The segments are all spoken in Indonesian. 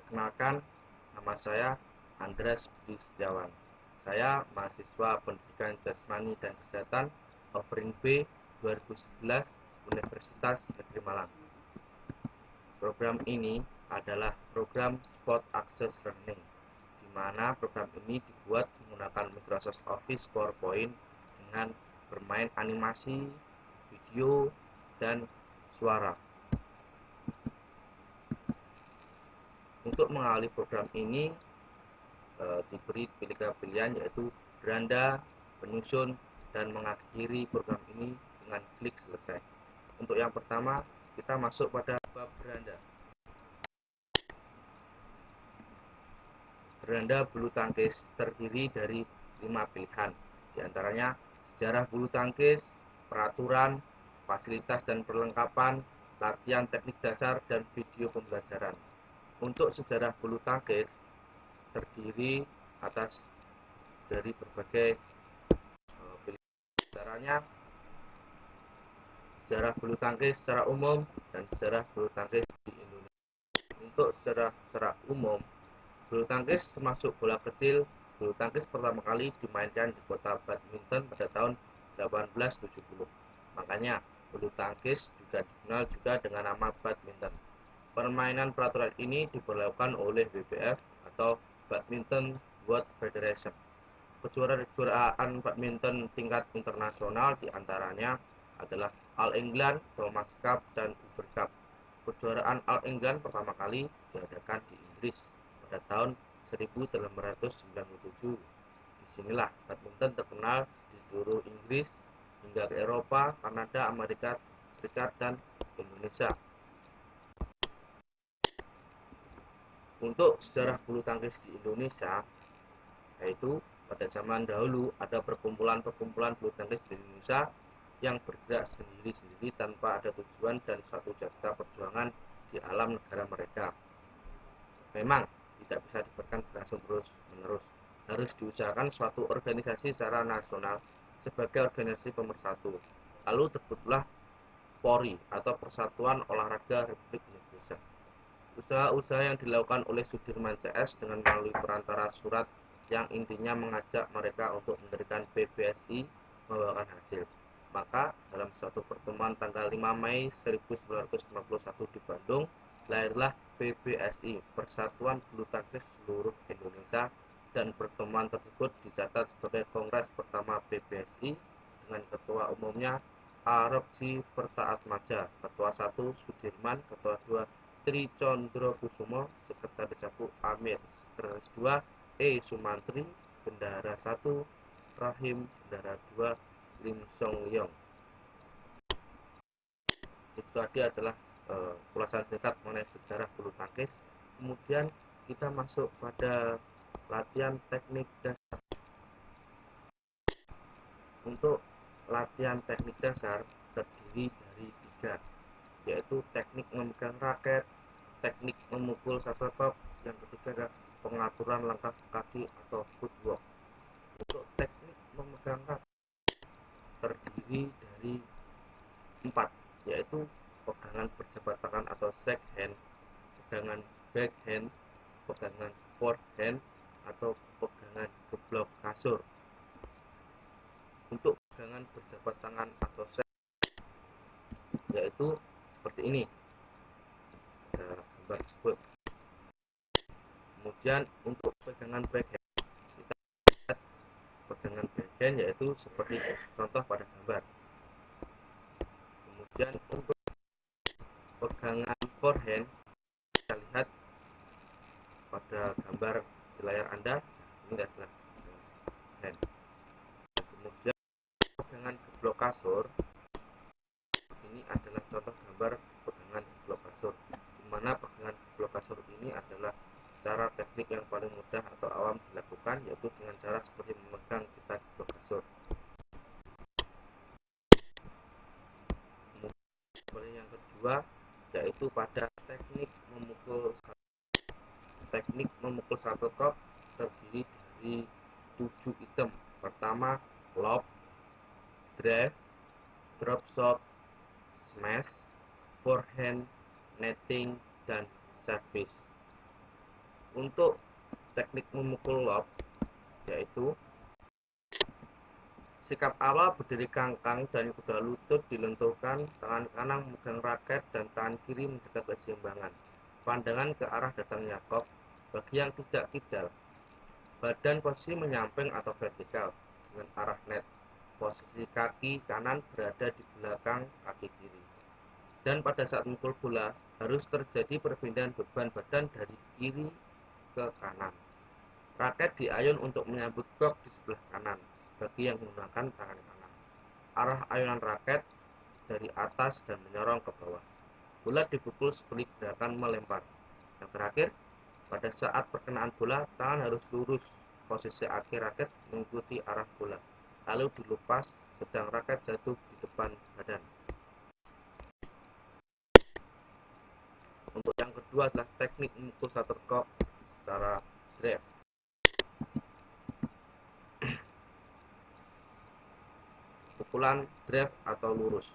Perkenalkan, nama saya Andreas Budi Setiawan. Saya mahasiswa Pendidikan Jasmani dan Kesehatan Offering B 2011 Universitas Negeri Malang. Program ini adalah program Sport Access Learning, di mana program ini dibuat menggunakan Microsoft Office PowerPoint dengan bermain animasi, video, dan suara. Untuk mengawali program ini diberi pilihan yaitu beranda, menyusun, dan mengakhiri program ini dengan klik selesai. Untuk yang pertama, kita masuk pada bab beranda. Beranda bulu tangkis terdiri dari 5 pilihan, diantaranya sejarah bulu tangkis, peraturan, fasilitas dan perlengkapan, latihan teknik dasar, dan video pembelajaran. Untuk sejarah bulu tangkis terdiri atas dari berbagai pilihan, caranya sejarah bulu tangkis secara umum dan sejarah bulu tangkis di Indonesia. Untuk secara umum, bulu tangkis termasuk bola kecil. Bulu tangkis pertama kali dimainkan di kota badminton pada tahun 1870. Makanya bulu tangkis juga dikenal juga dengan nama badminton. Permainan peraturan ini diberlakukan oleh WBF atau Badminton World Federation. Kejuaraan badminton tingkat internasional diantaranya adalah All England, Thomas Cup, dan Uber Cup. Kejuaraan All England pertama kali diadakan di Inggris pada tahun 1897. Disinilah badminton terkenal di seluruh Inggris hingga ke Eropa, Kanada, Amerika Serikat, dan Indonesia. Untuk sejarah bulu tangkis di Indonesia, yaitu pada zaman dahulu ada perkumpulan-perkumpulan bulu tangkis di Indonesia yang bergerak sendiri-sendiri tanpa ada tujuan dan suatu jasa perjuangan di alam negara mereka. Memang tidak bisa dibiarkan berlangsung terus-menerus. Harus diusahakan suatu organisasi secara nasional sebagai organisasi pemersatu. Lalu terbentuklah PORI atau Persatuan Olahraga Republik Indonesia. Usaha-usaha yang dilakukan oleh Sudirman CS dengan melalui perantara surat yang intinya mengajak mereka untuk mendirikan PBSI membawakan hasil. Maka dalam suatu pertemuan tanggal 5 Mei 1951 di Bandung, lahirlah PBSI, Persatuan Bulu Tangkis Seluruh Indonesia, dan pertemuan tersebut dicatat sebagai kongres pertama PBSI dengan ketua umumnya Arepji Pertaatmaja, ketua 1 Sudirman, ketua 2 Tri Condrokusumo, Sekretaris 1 Amir, Sekretaris 2 Sumantri, Bendahara 1 Rahim, Bendahara 2 Lim Song Yong. Itu tadi adalah ulasan singkat mengenai sejarah bulu tangkis. Kemudian kita masuk pada latihan teknik dasar. Untuk latihan teknik dasar terdiri dari 3, yaitu teknik memegang raket, teknik memukul shuttlecock, yang ketiga adalah pengaturan langkah kaki atau footwork. Untuk teknik memegang raket terdiri dari 4, yaitu pegangan berjabat tangan atau shake hand, pegangan backhand, pegangan forehand, atau pegangan geblok kasur. Untuk pegangan berjabat tangan atau shake, yaitu seperti ini gambar tersebut. Kemudian untuk pegangan backhand, kita lihat pegangan backhand yaitu seperti contoh pada gambar. Kemudian untuk pegangan forehand, kita lihat pada gambar di layar Anda, ini adalah hand. Kemudian pegangan geblok kasur, ini adalah contoh gambar pegangan geblok kasur, di mana pegangan geblok kasur ini adalah cara teknik yang paling mudah atau awam dilakukan, yaitu dengan cara seperti memegang kita geblok kasur. Kemudian yang kedua yaitu pada teknik memukul shuttlecock terdiri dari 7 item. Pertama, lob, drive, drop shot, smash, forehand, netting, dan service. Untuk teknik memukul lob, yaitu sikap awal berdiri kangkang dan kedua lutut dilenturkan, tangan kanan memegang raket dan tangan kiri menjaga keseimbangan. Pandangan ke arah datangnya kok. Bagi yang tidak kidal, badan posisi menyamping atau vertikal dengan arah net. Posisi kaki kanan berada di belakang kaki kiri. Dan pada saat memukul bola, harus terjadi perpindahan beban badan dari kiri ke kanan. Raket diayun untuk menyambut gok di sebelah kanan bagi yang menggunakan tangan kanan. Arah ayunan raket dari atas dan menyorong ke bawah. Bola dipukul seperti gerakan melempar. Yang terakhir, pada saat perkenaan bola, tangan harus lurus. Posisi akhir raket mengikuti arah bola. Lalu dilepas sedang raket jatuh di depan badan. Untuk yang kedua adalah teknik memukul shuttlecock secara drive. Pukulan drive atau lurus.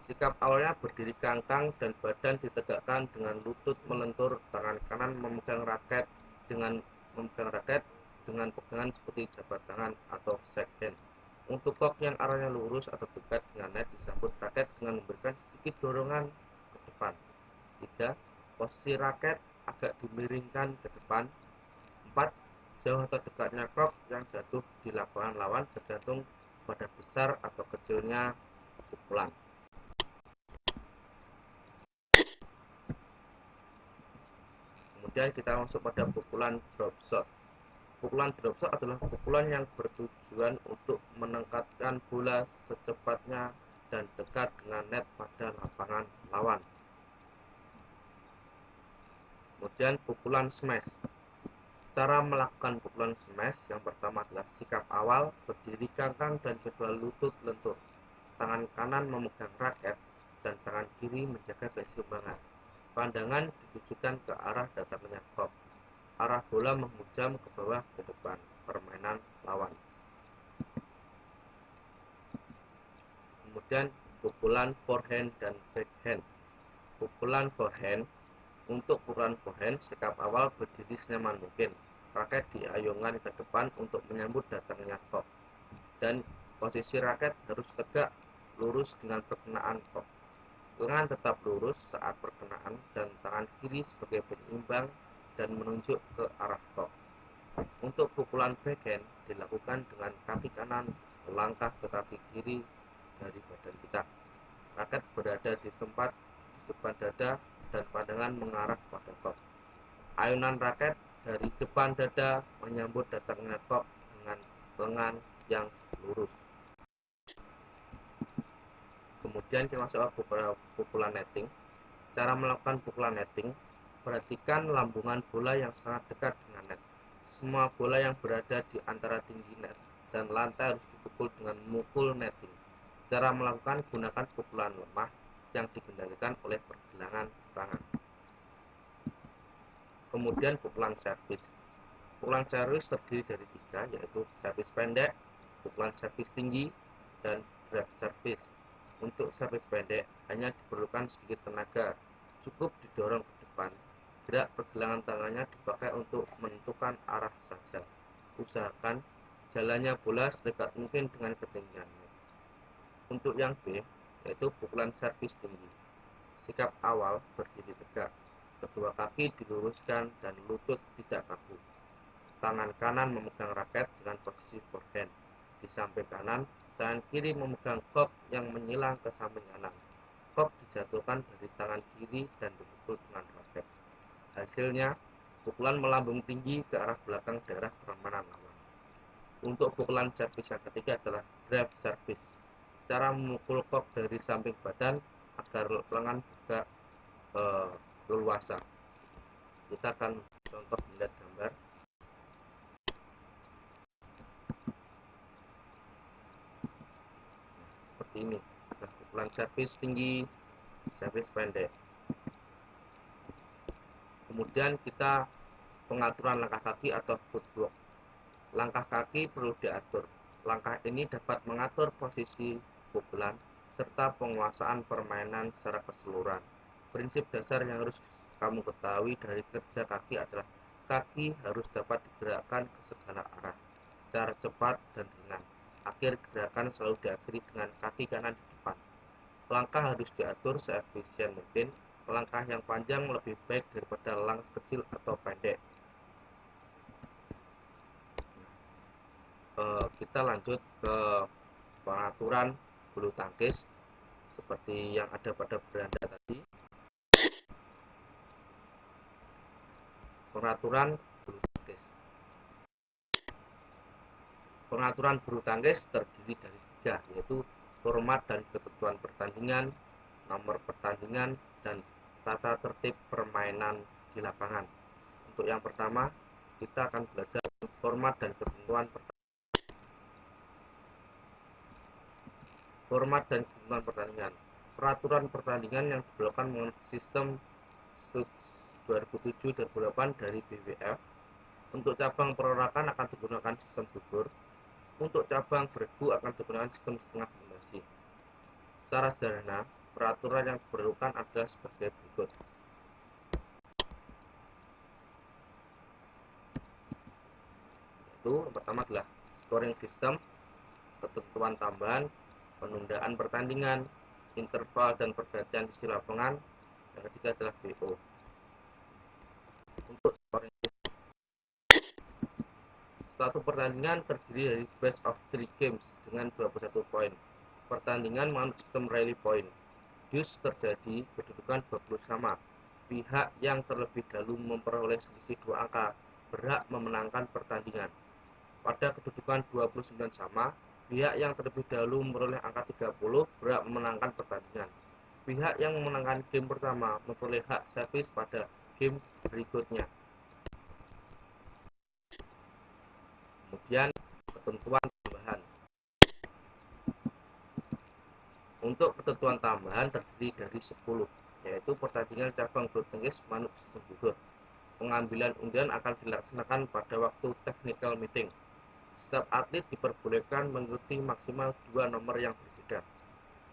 Sikap awalnya berdiri kangkang dan badan ditegakkan dengan lutut melentur, tangan kanan memegang raket dengan pegangan seperti jabat tangan atau shake hand. Untuk kok yang arahnya lurus atau dekat dengan net, disambut raket dengan memberikan sedikit dorongan ke depan. 3. Posisi raket agak dimiringkan ke depan. 4. Jauh atau dekatnya kok yang jatuh di lapangan lawan tergantung pada besar atau kecilnya pukulan. Kemudian kita masuk pada pukulan drop shot. Pukulan drop shot adalah pukulan yang bertujuan untuk menengkatkan bola secepatnya dan dekat dengan net pada lapangan lawan. Kemudian pukulan smash. Cara melakukan pukulan smash yang pertama adalah sikap awal, berdiri kangkang dan kedua lutut lentur. Tangan kanan memegang raket dan tangan kiri menjaga keseimbangan. Pandangan ditujukan ke arah datangnya kok. Arah bola menghujam ke bawah ke depan permainan lawan. Kemudian pukulan forehand dan backhand. Pukulan forehand. Untuk pukulan forehand, sikap awal berdiri senyaman mungkin. Raket diayunkan ke depan untuk menyambut datangnya kok. Dan posisi raket harus tegak lurus dengan perkenaan kok. Lengan tetap lurus saat perkenaan dan tangan kiri sebagai penyeimbang dan menunjuk ke arah kok. Untuk pukulan backhand dilakukan dengan kaki kanan melangkah ke kaki kiri dari badan kita. Raket berada di tempat di depan dada dan pandangan mengarah pada kok. Ayunan raket dari depan dada menyambut datangnya kok dengan lengan yang lurus. Kemudian kita masuk ke pukulan netting. Cara melakukan pukulan netting, perhatikan lambungan bola yang sangat dekat dengan net. Semua bola yang berada di antara tinggi net dan lantai harus dipukul dengan memukul netting. Cara melakukan, gunakan pukulan lemah yang dikendalikan oleh pergelangan tangan. Kemudian pukulan servis. Pukulan servis terdiri dari 3, yaitu servis pendek, pukulan servis tinggi, dan drive servis. Untuk servis pendek hanya diperlukan sedikit tenaga, cukup didorong ke depan. Gerak pergelangan tangannya dipakai untuk menentukan arah saja. Usahakan jalannya bola sedekat mungkin dengan ketinggiannya. Untuk yang B, yaitu pukulan servis tinggi. Sikap awal berdiri tegak, kedua kaki diluruskan dan lutut tidak kaku. Tangan kanan memegang raket dengan posisi forehand. Di samping kanan, tangan kiri memegang kok yang menyilang ke samping kanan. Kok dijatuhkan dari tangan kiri dan dipukul dengan raket. Hasilnya, pukulan melambung tinggi ke arah belakang daerah permainan lawan. Untuk pukulan servis yang ketiga adalah drive servis. Cara memukul kok dari samping badan agar lengan juga leluasa. Kita akan contoh melihat gambar. Seperti ini, pukulan servis tinggi, servis pendek. Kemudian kita pengaturan langkah kaki atau footwork. Langkah kaki perlu diatur. Langkah ini dapat mengatur posisi pukulan serta penguasaan permainan secara keseluruhan. Prinsip dasar yang harus kamu ketahui dari kerja kaki adalah kaki harus dapat digerakkan ke segala arah secara cepat dan ringan. Akhir gerakan selalu diakhiri dengan kaki kanan di depan. Langkah harus diatur seefisien mungkin. Langkah yang panjang lebih baik daripada langkah kecil atau pendek. Kita lanjut ke pengaturan bulu tangkis seperti yang ada pada beranda tadi. Pengaturan bulu tangkis. Pengaturan bulu tangkis terdiri dari 3, yaitu format dan ketentuan pertandingan, nomor pertandingan, dan tata tertib permainan di lapangan. Untuk yang pertama, kita akan belajar format dan ketentuan pertandingan. Format dan ketentuan pertandingan. Peraturan pertandingan yang diberlakukan mengenai sistem 2007-2008 dari BWF. Untuk cabang perorangan akan digunakan sistem gugur. Untuk cabang beregu akan digunakan sistem setengah donasi. Secara sederhana, peraturan yang diperlukan adalah sebagai berikut. Yaitu yang pertama adalah scoring system, ketentuan tambahan, penundaan pertandingan, interval dan pergantian sisi lapangan. Yang ketiga adalah BO. Untuk scoring system, satu pertandingan terdiri dari best of 3 games dengan 21 poin. Pertandingan menganut sistem rally point. Dus terjadi kedudukan 20 sama. Pihak yang terlebih dahulu memperoleh selisih 2 angka berhak memenangkan pertandingan. Pada kedudukan 29 sama, pihak yang terlebih dahulu memperoleh angka 30 berhak memenangkan pertandingan. Pihak yang memenangkan game pertama memperoleh hak servis pada game berikutnya. Kemudian ketentuan tambahan. Untuk ketentuan tambahan terdiri dari 10, yaitu pertandingan cabang bulu tangkis manut sistem gugur. Pengambilan undian akan dilaksanakan pada waktu technical meeting. Setiap atlet diperbolehkan mengikuti maksimal 2 nomor yang berbeda.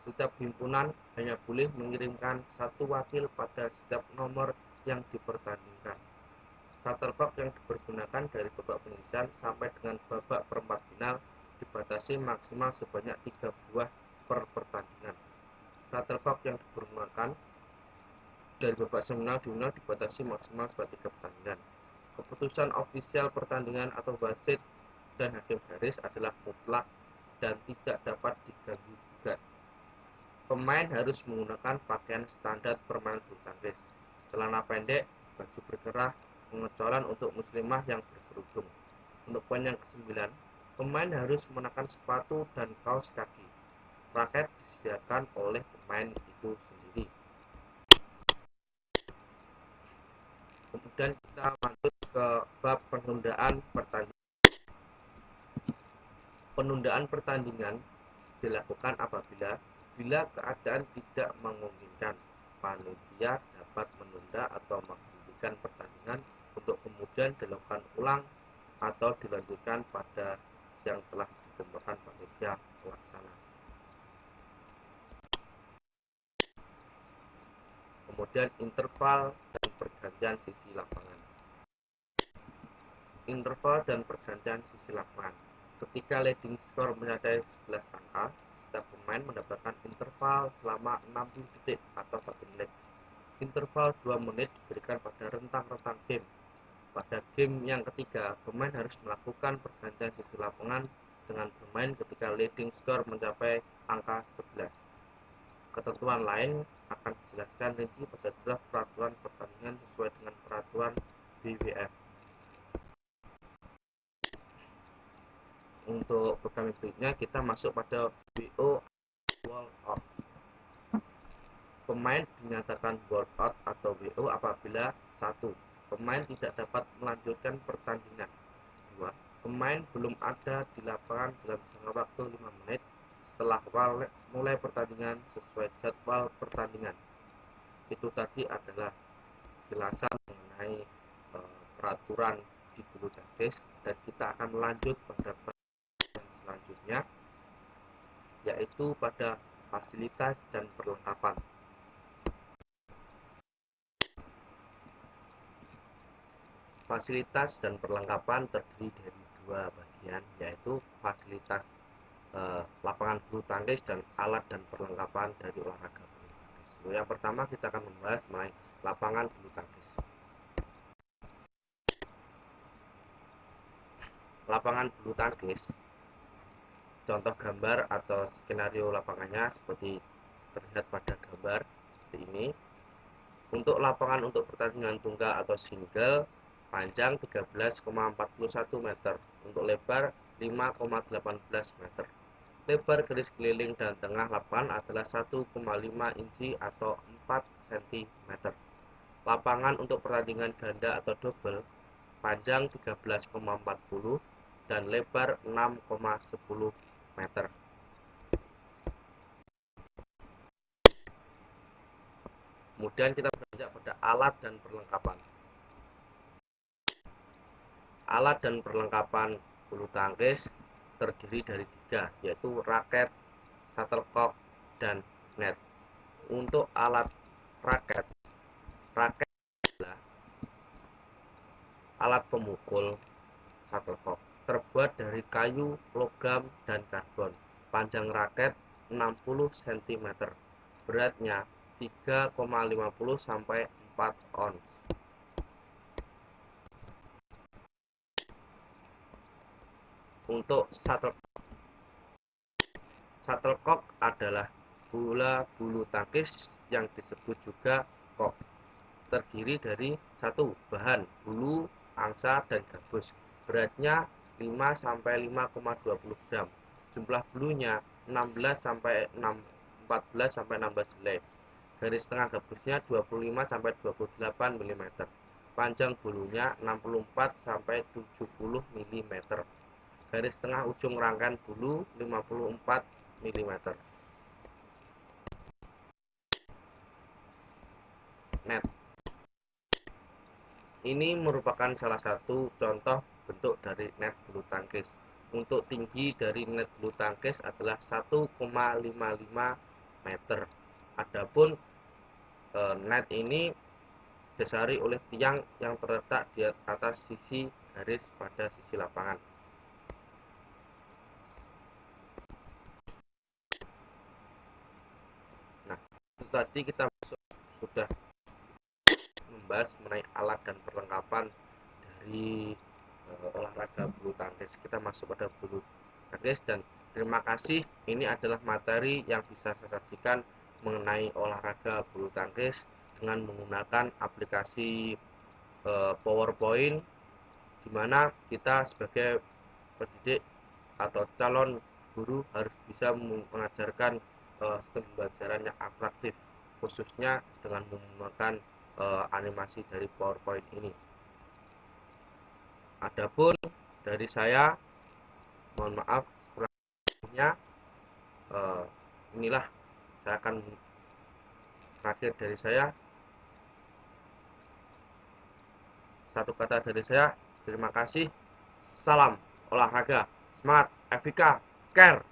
Setiap himpunan hanya boleh mengirimkan 1 wakil pada setiap nomor yang dipertandingkan. Shuttlcock yang dipergunakan dari babak penyisihan sampai dengan babak perempat final dibatasi maksimal sebanyak 3 buah per pertandingan. Shuttlcock yang dipergunakan dari babak semifinal di final dibatasi maksimal sebanyak 3 pertandingan. Keputusan ofisial pertandingan atau wasit dan hakim garis adalah mutlak dan tidak dapat diganggu-gugat. Pemain harus menggunakan pakaian standar permainan bulu tangkis, celana pendek, baju berkerah, pengecualian untuk muslimah yang berkerudung. Untuk poin yang ke-9, pemain harus mengenakan sepatu dan kaos kaki. Raket disediakan oleh pemain itu sendiri. Kemudian kita lanjut ke bab penundaan pertandingan. Penundaan pertandingan dilakukan apabila keadaan tidak memungkinkan, panitia dapat menunda atau menghentikan pertandingan untuk kemudian dilakukan ulang atau dilanjutkan pada yang telah ditentukan panitia pelaksana. Kemudian interval dan pergantian sisi lapangan. Interval dan pergantian sisi lapangan. Ketika leading score mencapai 11 angka, setiap pemain mendapatkan interval selama 60 detik atau 1 menit. Interval 2 menit diberikan pada rentang-rentang game. Pada game yang ketiga, pemain harus melakukan pergantian sisi lapangan dengan bermain ketika leading score mencapai angka 11. Ketentuan lain akan dijelaskan rinci pada draft peraturan pertandingan sesuai dengan peraturan BWF. Untuk program berikutnya kita masuk pada WO World Out. Pemain dinyatakan world out atau WO apabila 1. Pemain tidak dapat melanjutkan pertandingan. 2. Pemain belum ada di lapangan dalam jangka waktu 5 menit setelah mulai pertandingan sesuai jadwal pertandingan. Itu tadi adalah jelasan mengenai peraturan di bulu tangkis, dan kita akan lanjut pada selanjutnya, yaitu pada fasilitas dan perlengkapan. Fasilitas dan perlengkapan terdiri dari dua bagian, yaitu fasilitas lapangan bulu tangkis dan alat dan perlengkapan dari olahraga bulu tangkis. Yang pertama kita akan membahas mengenai lapangan bulu tangkis. Lapangan bulu tangkis, contoh gambar atau skenario lapangannya seperti terlihat pada gambar seperti ini. Untuk lapangan untuk pertandingan tunggal atau single, panjang 13,41 meter, untuk lebar 5,18 meter. Lebar garis keliling dan tengah lapangan adalah 1,5 inci atau 4 cm. Lapangan untuk pertandingan ganda atau double, panjang 13,40 dan lebar 6,10 meter. Kemudian kita beranjak pada alat dan perlengkapan. Alat dan perlengkapan bulu tangkis terdiri dari tiga, yaitu raket, shuttlecock, dan net. Untuk alat raket adalah alat pemukul shuttlecock, terbuat dari kayu, logam, dan karbon. Panjang raket 60 cm, beratnya 3,50 sampai 4 ons. Untuk shuttlecock adalah bola bulu tangkis yang disebut juga cock. Terdiri dari satu bahan bulu, angsa, dan gabus. Beratnya 5 sampai 5,20 gram. Jumlah bulunya 16 sampai 14 sampai 16 helai. Garis tengah gabusnya 25 sampai 28 mm. Panjang bulunya 64 sampai 70 mm. Garis tengah ujung rangkaian bulu 54 mm. Net. Ini merupakan salah satu contoh bentuk dari net bulu tangkis. Untuk tinggi dari net bulu tangkis adalah 1,55 meter. Adapun net ini didasari oleh tiang yang terletak di atas sisi garis pada sisi lapangan. Nah, itu tadi kita sudah membahas mengenai alat dan perlengkapan dari olahraga bulu tangkis. Kita masuk pada bulu tangkis dan terima kasih. Ini adalah materi yang bisa saya sajikan mengenai olahraga bulu tangkis dengan menggunakan aplikasi PowerPoint, di mana kita sebagai pendidik atau calon guru harus bisa mengajarkan sistem pembelajaran yang atraktif, khususnya dengan menggunakan animasi dari PowerPoint ini. Adapun dari saya, mohon maaf kurangnya. Inilah saya akan terakhir dari saya. Satu kata dari saya, terima kasih. Salam olahraga, semangat, Evika, care.